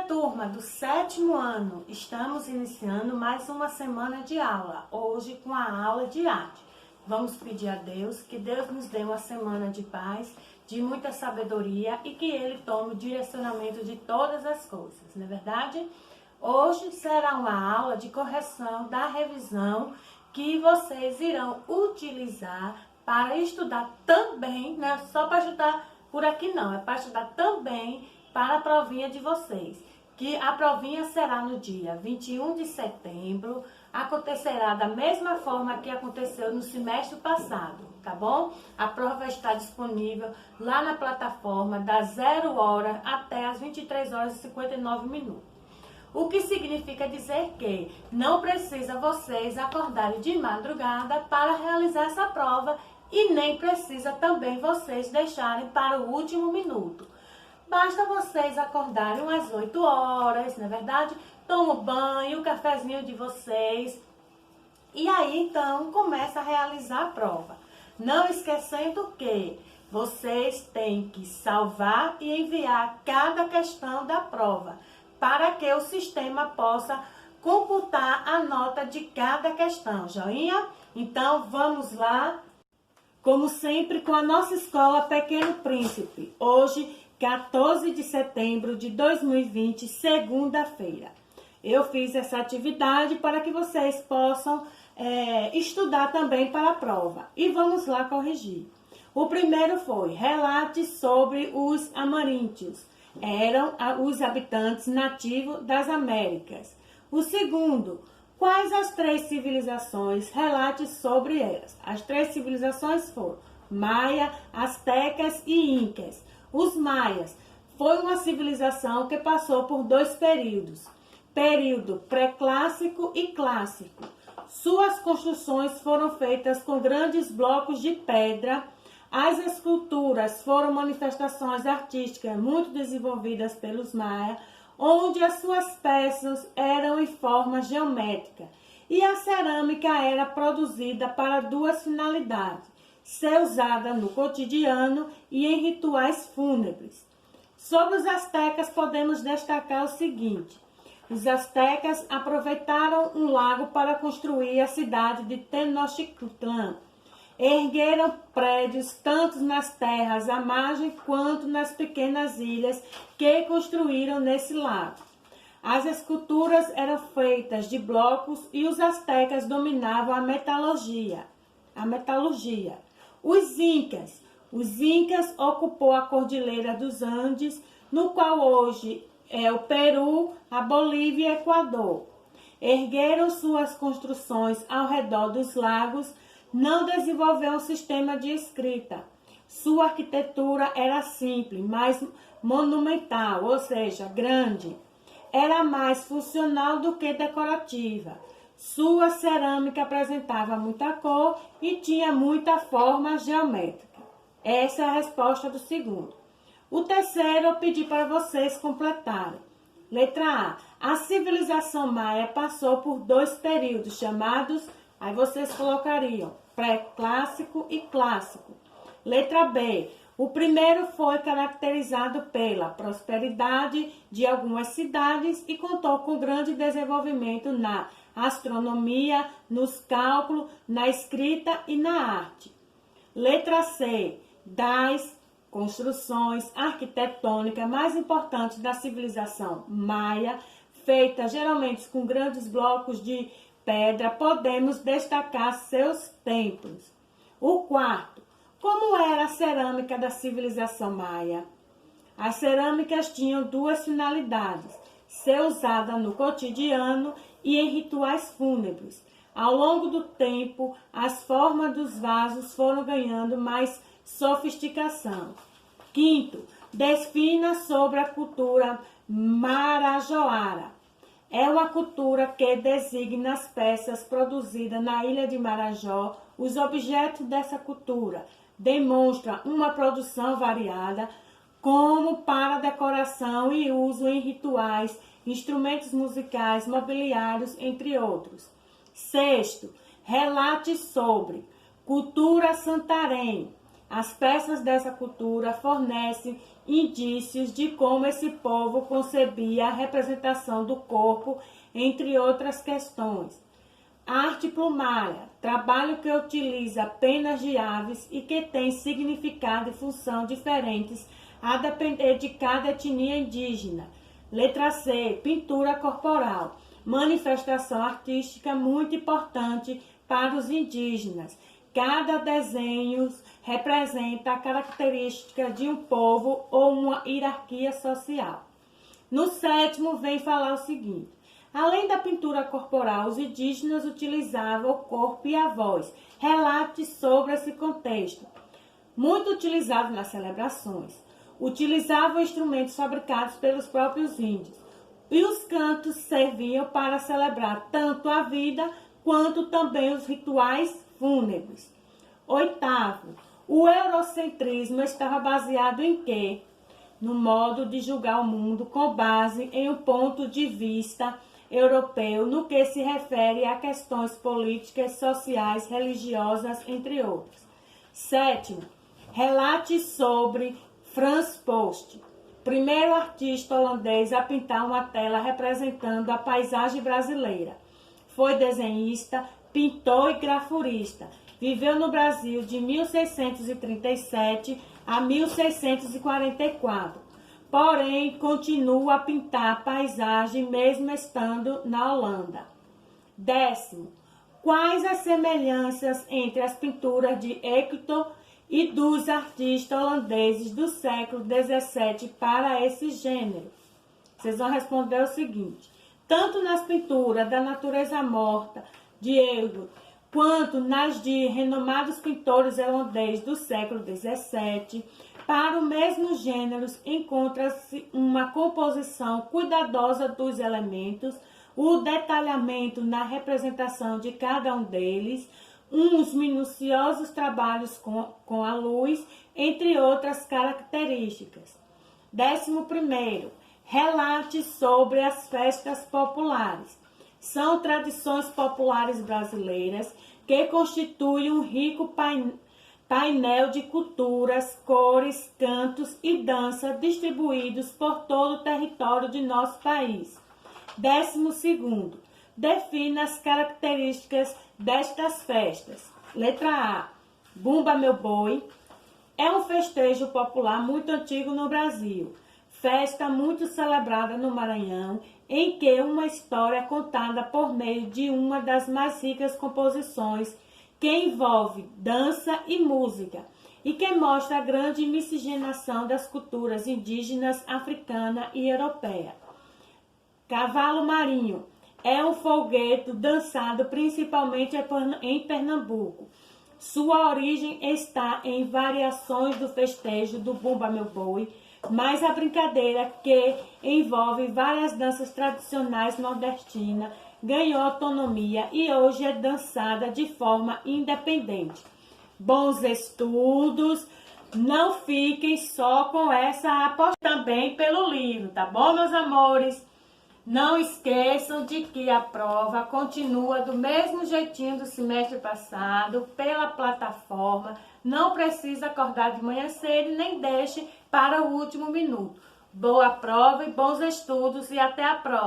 turma do 7º ano, estamos iniciando mais uma semana de aula, hoje com a aula de arte. Vamos pedir a Deus que Deus nos dê uma semana de paz, de muita sabedoria e que Ele tome o direcionamento de todas as coisas, não é verdade? Hoje será uma aula de correção da revisão que vocês irão utilizar para estudar também, não é só para estudar por aqui não, é para estudar também para a provinha de vocês, que a provinha será no dia 21 de setembro, acontecerá da mesma forma que aconteceu no semestre passado, tá bom? A prova está disponível lá na plataforma das 0 hora até as 23 horas e 59 minutos. O que significa dizer que não precisa vocês acordarem de madrugada para realizar essa prova e nem precisa também vocês deixarem para o último minuto. Basta vocês acordarem umas 8 horas, não é verdade? Tomam banho, o cafezinho de vocês. E aí, então, começa a realizar a prova. Não esquecendo que vocês têm que salvar e enviar cada questão da prova, para que o sistema possa computar a nota de cada questão, joinha? Então, vamos lá. Como sempre, com a nossa escola Pequeno Príncipe. Hoje, 14 de setembro de 2020, segunda-feira. Eu fiz essa atividade para que vocês possam estudar também para a prova. E vamos lá corrigir. O primeiro foi: relate sobre os ameríndios. Eram os habitantes nativos das Américas. O segundo: quais as 3 civilizações? Relate sobre elas. As 3 civilizações foram Maia, Astecas e Incas. Os maias foi uma civilização que passou por 2 períodos. Período pré-clássico e clássico. Suas construções foram feitas com grandes blocos de pedra. As esculturas foram manifestações artísticas muito desenvolvidas pelos maias, onde as suas peças eram em forma geométrica. E a cerâmica era produzida para 2 finalidades: ser usada no cotidiano e em rituais fúnebres. Sobre os astecas, podemos destacar o seguinte: os astecas aproveitaram um lago para construir a cidade de Tenochtitlan. Ergueram prédios tanto nas terras à margem quanto nas pequenas ilhas que construíram nesse lago. As esculturas eram feitas de blocos e os astecas dominavam a metalurgia. Os Incas ocupou a Cordilheira dos Andes, no qual hoje é o Peru, a Bolívia e o Equador. Ergueram suas construções ao redor dos lagos. Não desenvolveu um sistema de escrita. Sua arquitetura era simples, mas monumental, ou seja, grande. Era mais funcional do que decorativa. Sua cerâmica apresentava muita cor e tinha muita forma geométrica. Essa é a resposta do segundo. O terceiro eu pedi para vocês completarem. Letra A. A civilização maia passou por 2 períodos chamados, aí vocês colocariam pré-clássico e clássico. Letra B. O primeiro foi caracterizado pela prosperidade de algumas cidades e contou com grande desenvolvimento na astronomia, nos cálculos, na escrita e na arte. Letra C. Das construções arquitetônicas mais importantes da civilização maia, feitas geralmente com grandes blocos de pedra, podemos destacar seus templos. O quarto: como era a cerâmica da civilização maia? As cerâmicas tinham 2 finalidades: ser usada no cotidiano e em rituais fúnebres. Ao longo do tempo, as formas dos vasos foram ganhando mais sofisticação. Quinto: defina sobre a cultura marajoara. É uma cultura que designa as peças produzidas na ilha de Marajó. Os objetos dessa cultura demonstram uma produção variada, como para decoração e uso em rituais, instrumentos musicais, mobiliários, entre outros. Sexto: relate sobre cultura santarém. As peças dessa cultura fornecem indícios de como esse povo concebia a representação do corpo, entre outras questões. Arte plumária, trabalho que utiliza penas de aves e que tem significado e função diferentes a depender de cada etnia indígena. Letra C, pintura corporal, manifestação artística muito importante para os indígenas. Cada desenho representa a característica de um povo ou uma hierarquia social. No sétimo, vem falar o seguinte: além da pintura corporal, os indígenas utilizavam o corpo e a voz. Relate sobre esse contexto. Muito utilizado nas celebrações. Utilizavam instrumentos fabricados pelos próprios índios. E os cantos serviam para celebrar tanto a vida quanto também os rituais fúnebres. Oitavo, o eurocentrismo estava baseado em quê? No modo de julgar o mundo com base em um ponto de vista europeu no que se refere a questões políticas, sociais, religiosas, entre outros. Sétimo, relate sobre Frans Post, primeiro artista holandês a pintar uma tela representando a paisagem brasileira. Foi desenhista, pintor e grafurista. Viveu no Brasil de 1637 a 1644. Porém, continua a pintar paisagem mesmo estando na Holanda. Décimo, quais as semelhanças entre as pinturas de Hector e dos artistas holandeses do século XVII para esse gênero? Vocês vão responder o seguinte: tanto nas pinturas da natureza morta de Hector, quanto nas de renomados pintores holandeses do século XVII, para o mesmo gênero encontra-se uma composição cuidadosa dos elementos, o detalhamento na representação de cada um deles, uns minuciosos trabalhos com a luz, entre outras características. 11º, relate sobre as festas populares. São tradições populares brasileiras que constituem um rico painel de culturas, cores, cantos e dança distribuídos por todo o território de nosso país. 12º, define as características destas festas. Letra A, Bumba Meu Boi, é um festejo popular muito antigo no Brasil. Festa muito celebrada no Maranhão, em que uma história é contada por meio de uma das mais ricas composições que envolve dança e música e que mostra a grande miscigenação das culturas indígenas, africana e europeia. Cavalo Marinho é um folguedo dançado principalmente em Pernambuco. Sua origem está em variações do festejo do Bumba Meu Boi, mas a brincadeira, que envolve várias danças tradicionais nordestinas, ganhou autonomia e hoje é dançada de forma independente. Bons estudos, não fiquem só com essa aposta, também pelo livro, tá bom, meus amores? Não esqueçam de que a prova continua do mesmo jeitinho do semestre passado, pela plataforma. Não precisa acordar de manhã cedo, nem deixe para o último minuto. Boa prova e bons estudos e até a próxima.